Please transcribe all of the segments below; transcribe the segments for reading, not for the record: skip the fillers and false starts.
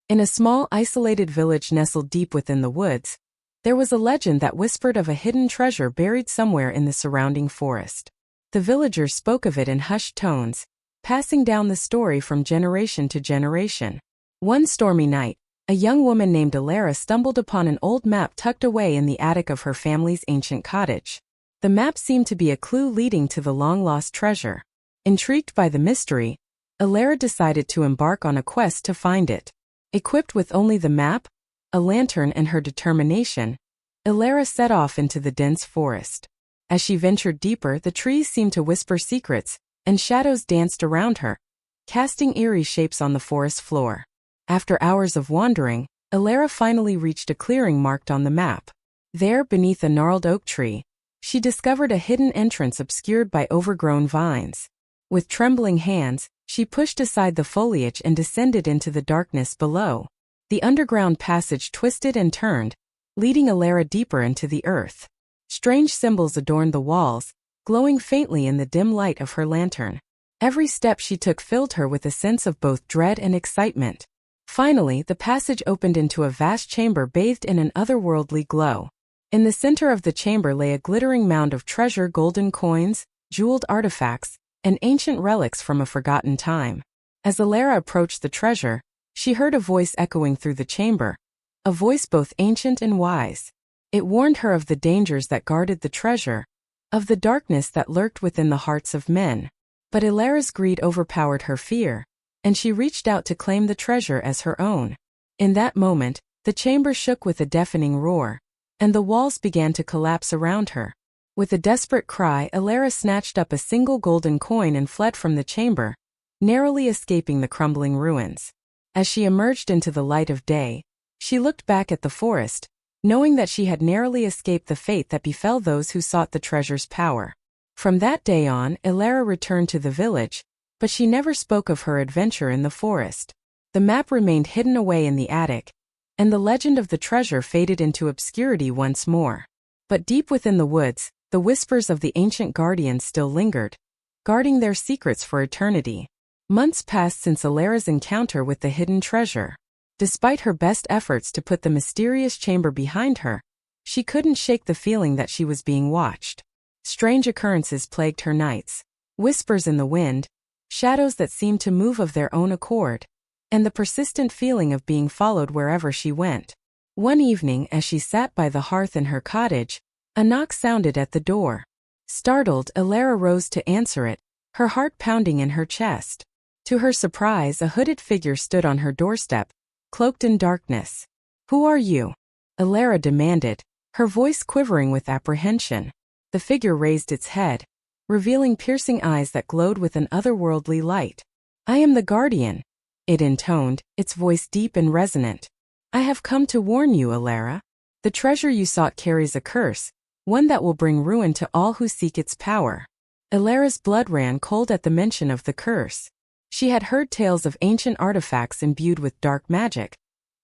In a small, isolated village nestled deep within the woods, there was a legend that whispered of a hidden treasure buried somewhere in the surrounding forest. The villagers spoke of it in hushed tones, passing down the story from generation to generation. One stormy night, a young woman named Elara stumbled upon an old map tucked away in the attic of her family's ancient cottage. The map seemed to be a clue leading to the long-lost treasure. Intrigued by the mystery, Elara decided to embark on a quest to find it. Equipped with only the map, a lantern, and her determination, Elara set off into the dense forest. As she ventured deeper, the trees seemed to whisper secrets, and shadows danced around her, casting eerie shapes on the forest floor. After hours of wandering, Elara finally reached a clearing marked on the map. There, beneath a gnarled oak tree, she discovered a hidden entrance obscured by overgrown vines. With trembling hands, she pushed aside the foliage and descended into the darkness below. The underground passage twisted and turned, leading Elara deeper into the earth. Strange symbols adorned the walls, glowing faintly in the dim light of her lantern. Every step she took filled her with a sense of both dread and excitement. Finally, the passage opened into a vast chamber bathed in an otherworldly glow. In the center of the chamber lay a glittering mound of treasure, golden coins, jeweled artifacts, and ancient relics from a forgotten time. As Elara approached the treasure, she heard a voice echoing through the chamber, a voice both ancient and wise. It warned her of the dangers that guarded the treasure, of the darkness that lurked within the hearts of men. But Elara's greed overpowered her fear, and she reached out to claim the treasure as her own. In that moment, the chamber shook with a deafening roar, and the walls began to collapse around her. With a desperate cry, Elara snatched up a single golden coin and fled from the chamber, narrowly escaping the crumbling ruins. As she emerged into the light of day, she looked back at the forest, knowing that she had narrowly escaped the fate that befell those who sought the treasure's power. From that day on, Elara returned to the village, but she never spoke of her adventure in the forest. The map remained hidden away in the attic, and the legend of the treasure faded into obscurity once more. But deep within the woods, the whispers of the ancient guardians still lingered, guarding their secrets for eternity. Months passed since Elara's encounter with the hidden treasure. Despite her best efforts to put the mysterious chamber behind her, she couldn't shake the feeling that she was being watched. Strange occurrences plagued her nights. Whispers in the wind, shadows that seemed to move of their own accord, and the persistent feeling of being followed wherever she went. One evening, as she sat by the hearth in her cottage, a knock sounded at the door. Startled, Elara rose to answer it, her heart pounding in her chest. To her surprise, a hooded figure stood on her doorstep, cloaked in darkness. "Who are you?" Elara demanded, her voice quivering with apprehension. The figure raised its head, revealing piercing eyes that glowed with an otherworldly light. "I am the guardian," it intoned, its voice deep and resonant. "I have come to warn you, Elara. The treasure you sought carries a curse, one that will bring ruin to all who seek its power." Elara's blood ran cold at the mention of the curse. She had heard tales of ancient artifacts imbued with dark magic,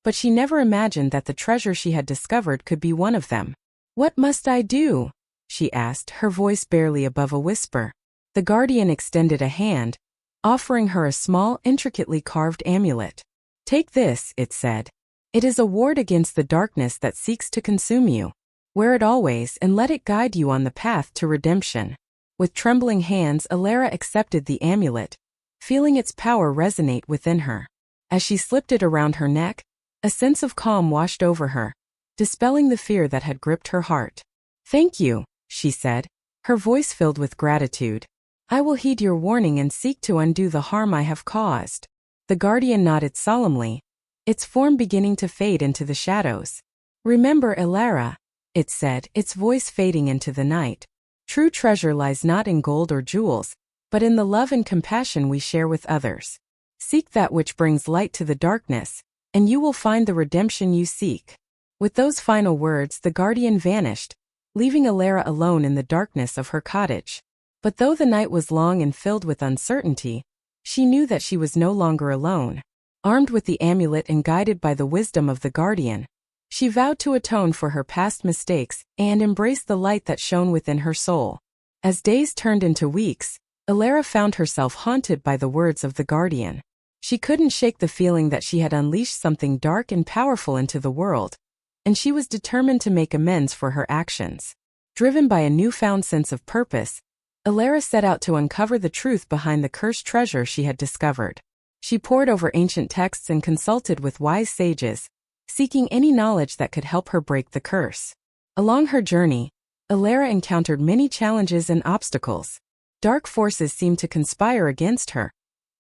but she never imagined that the treasure she had discovered could be one of them. "What must I do?" she asked, her voice barely above a whisper. The guardian extended a hand, offering her a small, intricately carved amulet. "Take this," it said. "It is a ward against the darkness that seeks to consume you. Wear it always and let it guide you on the path to redemption." With trembling hands, Elara accepted the amulet, feeling its power resonate within her. As she slipped it around her neck, a sense of calm washed over her, dispelling the fear that had gripped her heart. "Thank you," she said, her voice filled with gratitude. "I will heed your warning and seek to undo the harm I have caused." The guardian nodded solemnly, its form beginning to fade into the shadows. "Remember, Elara," it said, its voice fading into the night. "True treasure lies not in gold or jewels, but in the love and compassion we share with others. Seek that which brings light to the darkness, and you will find the redemption you seek." With those final words, the guardian vanished, leaving Elara alone in the darkness of her cottage. But though the night was long and filled with uncertainty, she knew that she was no longer alone. Armed with the amulet and guided by the wisdom of the guardian, she vowed to atone for her past mistakes and embrace the light that shone within her soul. As days turned into weeks, Elara found herself haunted by the words of the guardian. She couldn't shake the feeling that she had unleashed something dark and powerful into the world, and she was determined to make amends for her actions. Driven by a newfound sense of purpose, Elara set out to uncover the truth behind the cursed treasure she had discovered. She pored over ancient texts and consulted with wise sages, seeking any knowledge that could help her break the curse. Along her journey, Elara encountered many challenges and obstacles. Dark forces seemed to conspire against her,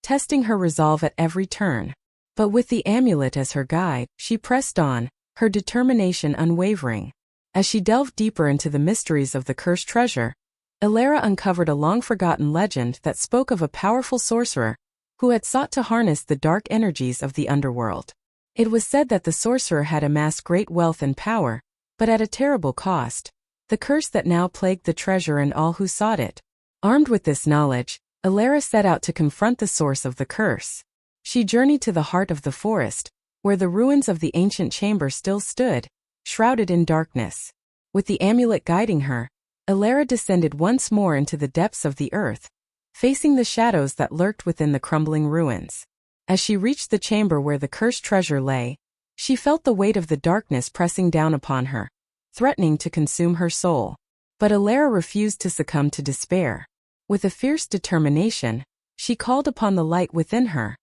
testing her resolve at every turn. But with the amulet as her guide, she pressed on, her determination unwavering. As she delved deeper into the mysteries of the cursed treasure, Elara uncovered a long-forgotten legend that spoke of a powerful sorcerer who had sought to harness the dark energies of the underworld. It was said that the sorcerer had amassed great wealth and power, but at a terrible cost, the curse that now plagued the treasure and all who sought it. Armed with this knowledge, Elara set out to confront the source of the curse. She journeyed to the heart of the forest, where the ruins of the ancient chamber still stood, shrouded in darkness. With the amulet guiding her, Elara descended once more into the depths of the earth, facing the shadows that lurked within the crumbling ruins. As she reached the chamber where the cursed treasure lay, she felt the weight of the darkness pressing down upon her, threatening to consume her soul. But Elara refused to succumb to despair. With a fierce determination, she called upon the light within her,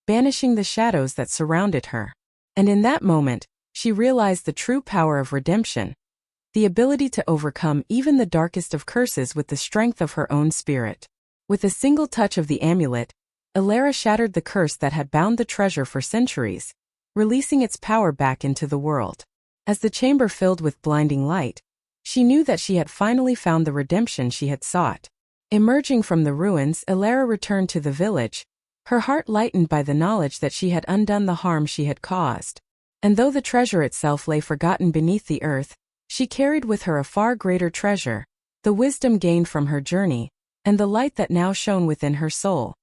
banishing the shadows that surrounded her. And in that moment, she realized the true power of redemption, the ability to overcome even the darkest of curses with the strength of her own spirit. With a single touch of the amulet, Elara shattered the curse that had bound the treasure for centuries, releasing its power back into the world. As the chamber filled with blinding light, she knew that she had finally found the redemption she had sought. Emerging from the ruins, Elara returned to the village, her heart lightened by the knowledge that she had undone the harm she had caused. And though the treasure itself lay forgotten beneath the earth, she carried with her a far greater treasure, the wisdom gained from her journey, and the light that now shone within her soul.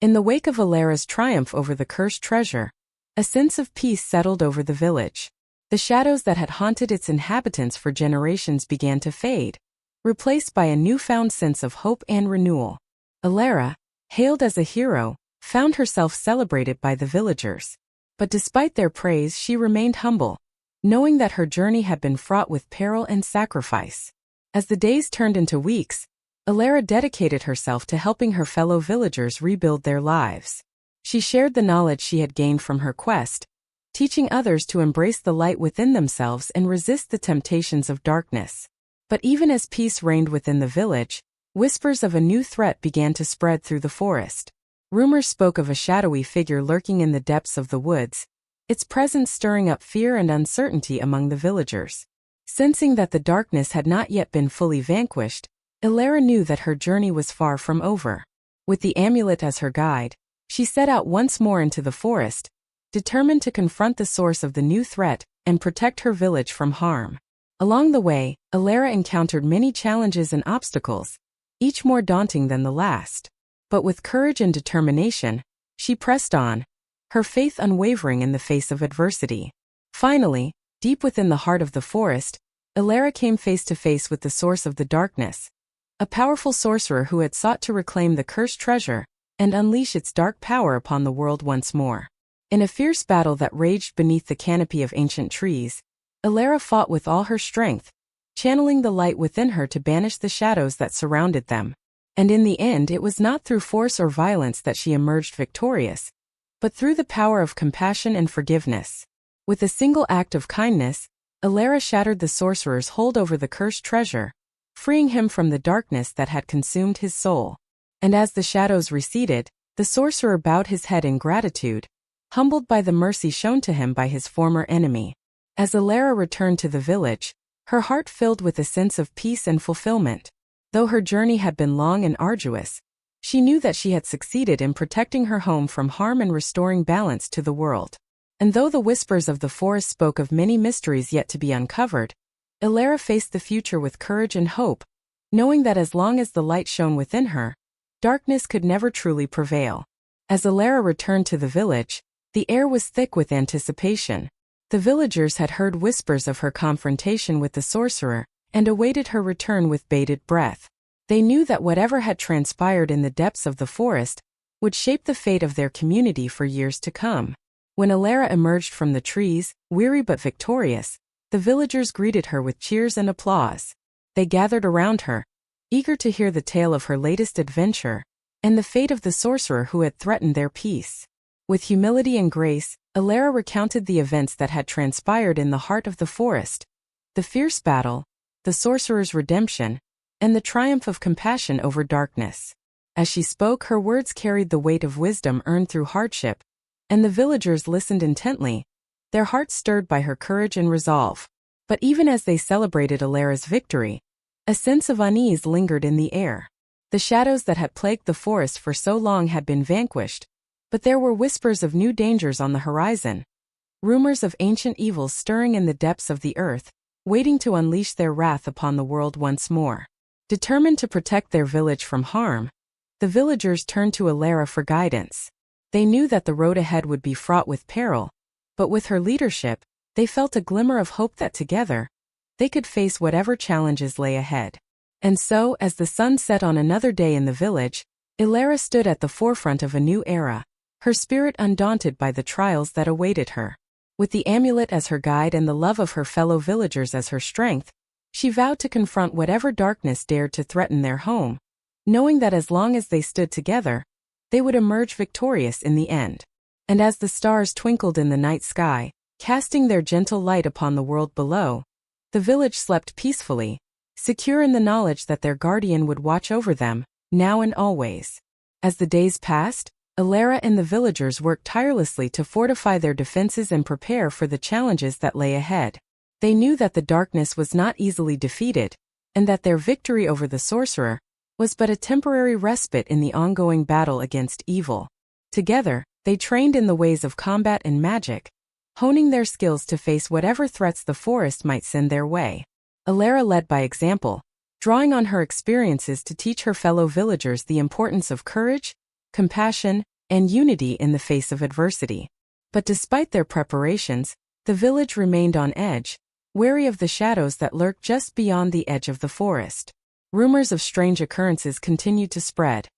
In the wake of Elara's triumph over the cursed treasure, a sense of peace settled over the village. The shadows that had haunted its inhabitants for generations began to fade, replaced by a newfound sense of hope and renewal. Elara, hailed as a hero, found herself celebrated by the villagers. But despite their praise, she remained humble, knowing that her journey had been fraught with peril and sacrifice. As the days turned into weeks, Elara dedicated herself to helping her fellow villagers rebuild their lives. She shared the knowledge she had gained from her quest, teaching others to embrace the light within themselves and resist the temptations of darkness. But even as peace reigned within the village, whispers of a new threat began to spread through the forest. Rumors spoke of a shadowy figure lurking in the depths of the woods, its presence stirring up fear and uncertainty among the villagers. Sensing that the darkness had not yet been fully vanquished, Elara knew that her journey was far from over. With the amulet as her guide, she set out once more into the forest, determined to confront the source of the new threat and protect her village from harm. Along the way, Elara encountered many challenges and obstacles, each more daunting than the last. But with courage and determination, she pressed on, her faith unwavering in the face of adversity. Finally, deep within the heart of the forest, Elara came face to face with the source of the darkness, a powerful sorcerer who had sought to reclaim the cursed treasure and unleash its dark power upon the world once more. In a fierce battle that raged beneath the canopy of ancient trees, Elara fought with all her strength, channeling the light within her to banish the shadows that surrounded them. And in the end, it was not through force or violence that she emerged victorious, but through the power of compassion and forgiveness. With a single act of kindness, Elara shattered the sorcerer's hold over the cursed treasure, freeing him from the darkness that had consumed his soul. And as the shadows receded, the sorcerer bowed his head in gratitude, humbled by the mercy shown to him by his former enemy. As Elara returned to the village, her heart filled with a sense of peace and fulfillment. Though her journey had been long and arduous, she knew that she had succeeded in protecting her home from harm and restoring balance to the world. And though the whispers of the forest spoke of many mysteries yet to be uncovered, Elara faced the future with courage and hope, knowing that as long as the light shone within her, darkness could never truly prevail. As Elara returned to the village, the air was thick with anticipation. The villagers had heard whispers of her confrontation with the sorcerer and awaited her return with bated breath. They knew that whatever had transpired in the depths of the forest would shape the fate of their community for years to come. When Elara emerged from the trees, weary but victorious, the villagers greeted her with cheers and applause. They gathered around her, eager to hear the tale of her latest adventure, and the fate of the sorcerer who had threatened their peace. With humility and grace, Elara recounted the events that had transpired in the heart of the forest, the fierce battle, the sorcerer's redemption, and the triumph of compassion over darkness. As she spoke, her words carried the weight of wisdom earned through hardship, and the villagers listened intently, their hearts stirred by her courage and resolve. But even as they celebrated Elara's victory, a sense of unease lingered in the air. The shadows that had plagued the forest for so long had been vanquished, but there were whispers of new dangers on the horizon, rumors of ancient evils stirring in the depths of the earth, waiting to unleash their wrath upon the world once more. Determined to protect their village from harm, the villagers turned to Elara for guidance. They knew that the road ahead would be fraught with peril, but with her leadership, they felt a glimmer of hope that together, they could face whatever challenges lay ahead. And so, as the sun set on another day in the village, Elara stood at the forefront of a new era, her spirit undaunted by the trials that awaited her. With the amulet as her guide and the love of her fellow villagers as her strength, she vowed to confront whatever darkness dared to threaten their home, knowing that as long as they stood together, they would emerge victorious in the end. And as the stars twinkled in the night sky, casting their gentle light upon the world below, the village slept peacefully, secure in the knowledge that their guardian would watch over them, now and always. As the days passed, Elara and the villagers worked tirelessly to fortify their defenses and prepare for the challenges that lay ahead. They knew that the darkness was not easily defeated, and that their victory over the sorcerer was but a temporary respite in the ongoing battle against evil. Together, they trained in the ways of combat and magic, honing their skills to face whatever threats the forest might send their way. Elara led by example, drawing on her experiences to teach her fellow villagers the importance of courage, compassion, and unity in the face of adversity. But despite their preparations, the village remained on edge, wary of the shadows that lurked just beyond the edge of the forest. Rumors of strange occurrences continued to spread.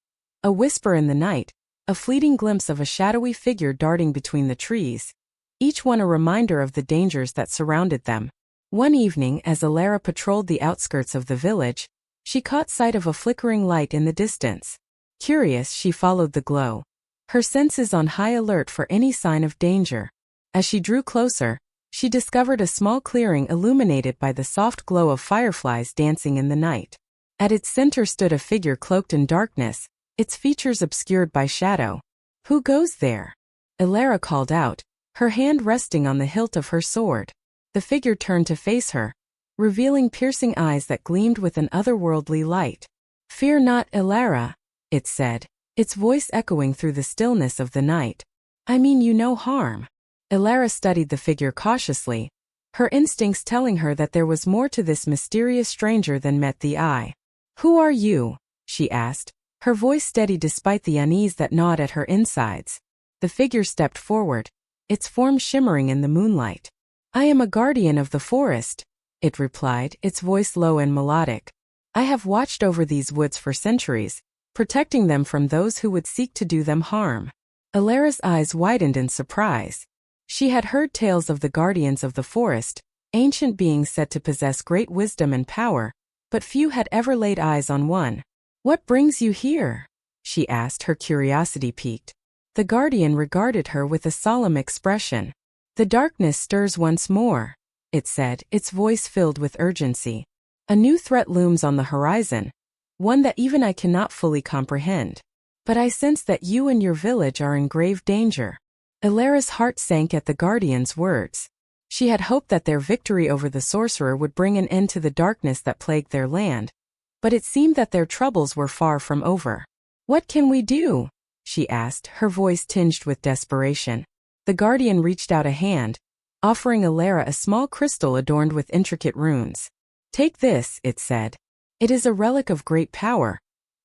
A whisper in the night, a fleeting glimpse of a shadowy figure darting between the trees, each one a reminder of the dangers that surrounded them. One evening, as Elara patrolled the outskirts of the village, she caught sight of a flickering light in the distance. Curious, she followed the glow, her senses on high alert for any sign of danger. As she drew closer, she discovered a small clearing illuminated by the soft glow of fireflies dancing in the night. At its center stood a figure cloaked in darkness, its features obscured by shadow. "Who goes there?" Elara called out, her hand resting on the hilt of her sword. The figure turned to face her, revealing piercing eyes that gleamed with an otherworldly light. "Fear not, Elara," it said, its voice echoing through the stillness of the night. "I mean you no harm." Elara studied the figure cautiously, her instincts telling her that there was more to this mysterious stranger than met the eye. "Who are you?" she asked, her voice steady despite the unease that gnawed at her insides. The figure stepped forward, its form shimmering in the moonlight. "I am a guardian of the forest," it replied, its voice low and melodic. "I have watched over these woods for centuries, protecting them from those who would seek to do them harm." Elara's eyes widened in surprise. She had heard tales of the guardians of the forest, ancient beings said to possess great wisdom and power, but few had ever laid eyes on one. "What brings you here?" she asked, her curiosity piqued. The guardian regarded her with a solemn expression. "The darkness stirs once more," it said, its voice filled with urgency. "A new threat looms on the horizon, one that even I cannot fully comprehend. But I sense that you and your village are in grave danger." Elara's heart sank at the guardian's words. She had hoped that their victory over the sorcerer would bring an end to the darkness that plagued their land, but it seemed that their troubles were far from over. "What can we do?" she asked, her voice tinged with desperation. The guardian reached out a hand, offering Elara a small crystal adorned with intricate runes. "Take this," it said. "It is a relic of great power,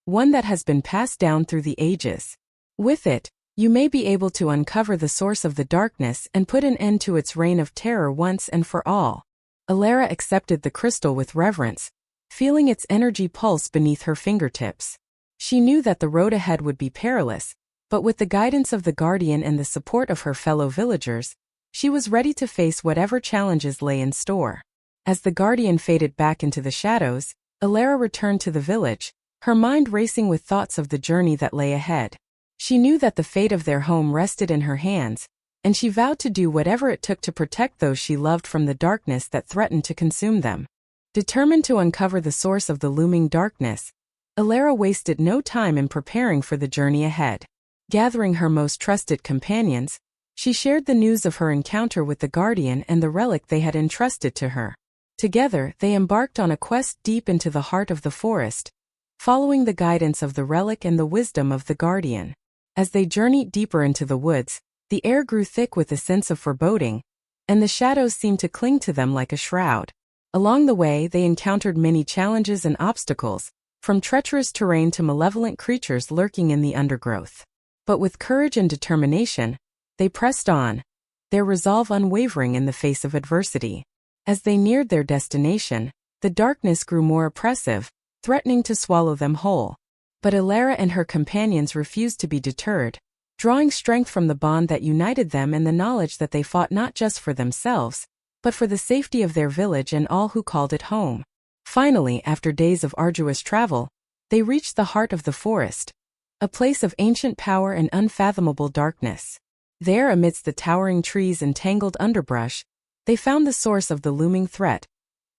one that has been passed down through the ages. With it, you may be able to uncover the source of the darkness and put an end to its reign of terror once and for all." Elara accepted the crystal with reverence, feeling its energy pulse beneath her fingertips. She knew that the road ahead would be perilous, But with the guidance of the guardian and the support of her fellow villagers, she was ready to face whatever challenges lay in store. As the guardian faded back into the shadows, Elara returned to the village, her mind racing with thoughts of the journey that lay ahead. She knew that the fate of their home rested in her hands, and she vowed to do whatever it took to protect those she loved from the darkness that threatened to consume them. Determined to uncover the source of the looming darkness, Elara wasted no time in preparing for the journey ahead. Gathering her most trusted companions, she shared the news of her encounter with the guardian and the relic they had entrusted to her. Together, they embarked on a quest deep into the heart of the forest, following the guidance of the relic and the wisdom of the guardian. As they journeyed deeper into the woods, the air grew thick with a sense of foreboding, and the shadows seemed to cling to them like a shroud. Along the way, they encountered many challenges and obstacles, from treacherous terrain to malevolent creatures lurking in the undergrowth. But with courage and determination, they pressed on, their resolve unwavering in the face of adversity. As they neared their destination, the darkness grew more oppressive, threatening to swallow them whole. But Elara and her companions refused to be deterred, drawing strength from the bond that united them and the knowledge that they fought not just for themselves, but for the safety of their village and all who called it home. Finally, after days of arduous travel, they reached the heart of the forest, a place of ancient power and unfathomable darkness. There, amidst the towering trees and tangled underbrush, they found the source of the looming threat,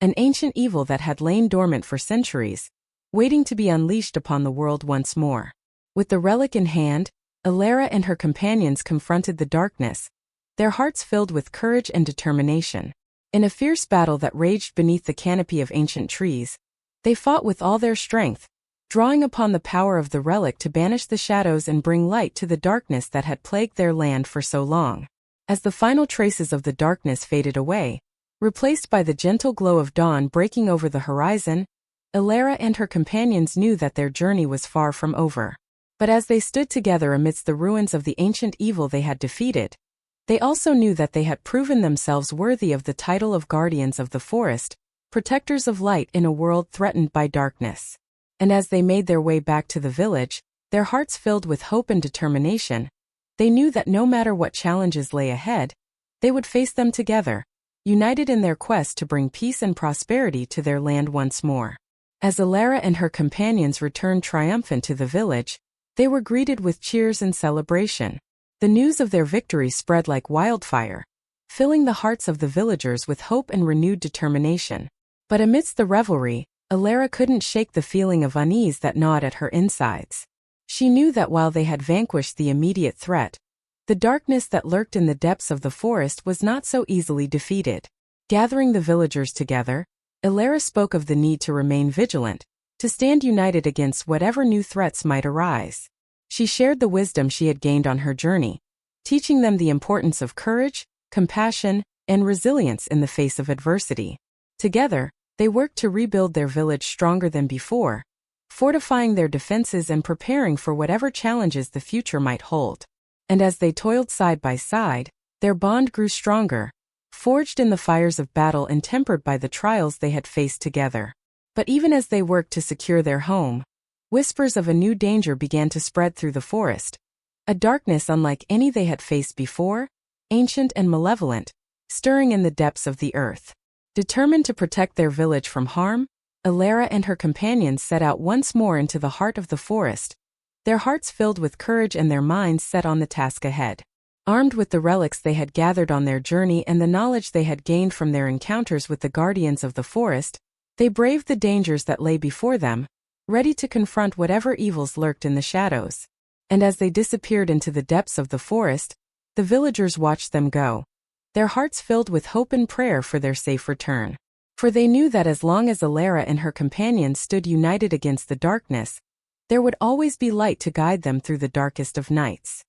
an ancient evil that had lain dormant for centuries, waiting to be unleashed upon the world once more. With the relic in hand, Elara and her companions confronted the darkness, their hearts filled with courage and determination. In a fierce battle that raged beneath the canopy of ancient trees, they fought with all their strength, drawing upon the power of the relic to banish the shadows and bring light to the darkness that had plagued their land for so long. As the final traces of the darkness faded away, replaced by the gentle glow of dawn breaking over the horizon, Elara and her companions knew that their journey was far from over. But as they stood together amidst the ruins of the ancient evil they had defeated, they also knew that they had proven themselves worthy of the title of guardians of the forest, protectors of light in a world threatened by darkness. And as they made their way back to the village, their hearts filled with hope and determination, they knew that no matter what challenges lay ahead, they would face them together, united in their quest to bring peace and prosperity to their land once more. As Elara and her companions returned triumphant to the village, they were greeted with cheers and celebration. The news of their victory spread like wildfire, filling the hearts of the villagers with hope and renewed determination. But amidst the revelry, Elara couldn't shake the feeling of unease that gnawed at her insides. She knew that while they had vanquished the immediate threat, the darkness that lurked in the depths of the forest was not so easily defeated. Gathering the villagers together, Elara spoke of the need to remain vigilant, to stand united against whatever new threats might arise. She shared the wisdom she had gained on her journey, teaching them the importance of courage, compassion, and resilience in the face of adversity. Together, they worked to rebuild their village stronger than before, fortifying their defenses and preparing for whatever challenges the future might hold. And as they toiled side by side, their bond grew stronger, forged in the fires of battle and tempered by the trials they had faced together. But even as they worked to secure their home, whispers of a new danger began to spread through the forest, a darkness unlike any they had faced before, ancient and malevolent, stirring in the depths of the earth. Determined to protect their village from harm, Elara and her companions set out once more into the heart of the forest, their hearts filled with courage and their minds set on the task ahead. Armed with the relics they had gathered on their journey and the knowledge they had gained from their encounters with the guardians of the forest, they braved the dangers that lay before them, ready to confront whatever evils lurked in the shadows. And as they disappeared into the depths of the forest, the villagers watched them go, their hearts filled with hope and prayer for their safe return. For they knew that as long as Elara and her companions stood united against the darkness, there would always be light to guide them through the darkest of nights.